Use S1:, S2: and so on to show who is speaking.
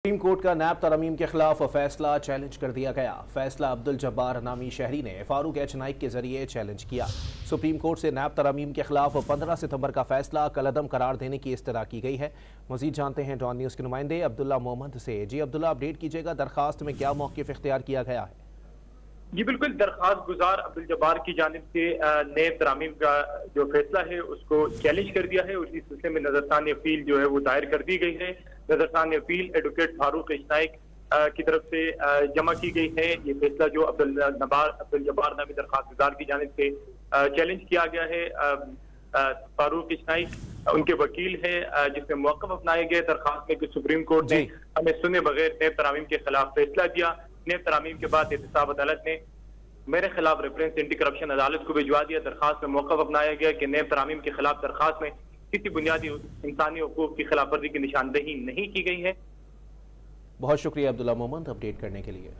S1: Supreme court का नैब तरमीम के खिलाफ फैसला चैलेंज कर दिया गया। फैसला अब्दुल जब्बार नामी शहरी ने फारूक एच नाइक के जरिए चैलेंज किया। सुप्रीम कोर्ट से नैब तरमीम के खिलाफ 15 सितंबर का फैसला कलअदम करार देने की इस्तरा की गई है। मजीद जानते हैं डॉन न्यूज के नुमाइंदे अब्दुल्ला मोहम्मद से। जी अब्दुल्ला, अपडेट कीजिएगा, दरखास्त में क्या मौक़िफ़ इख्तियार किया गया है?
S2: जी बिल्कुल, दरखास्त गुजार अब्दुल जब्बार की जानिब से नैब तरामीम का जो फैसला है उसको चैलेंज कर दिया है। उसी सिलसिले में नजरसानी अपील जो है वो दायर कर दी गई है। नजरसानी appeal advocate Farooq H Naik की तरफ से जमा की गई है। ये फैसला जो अब्दुल जब्बार नामी दरखास्त गुजार की जानिब से चैलेंज किया गया है। फारूक एच नाइक उनके वकील है, जिसमें मौक़िफ़ अपनाया गया दरखास्त में कि सुप्रीम कोर्ट ने हमें सुने बगैर नैब तरामीम के खिलाफ फैसला दिया। नैब तरामीम के बाद एहतसाब अदालत ने मेरे खिलाफ रेफरेंस एंटी करप्शन अदालत को भिजवा दिया। दरखास्त में मौक़िफ़ अपनाया गया कि नैब तरामीम के खिलाफ दरखास्त में किसी बुनियादी इंसानी हुकूक की खिलाफवर्जी की निशानदेही नहीं की गई है।
S1: बहुत शुक्रिया अब्दुल्ला मोहम्मद अपडेट करने के लिए।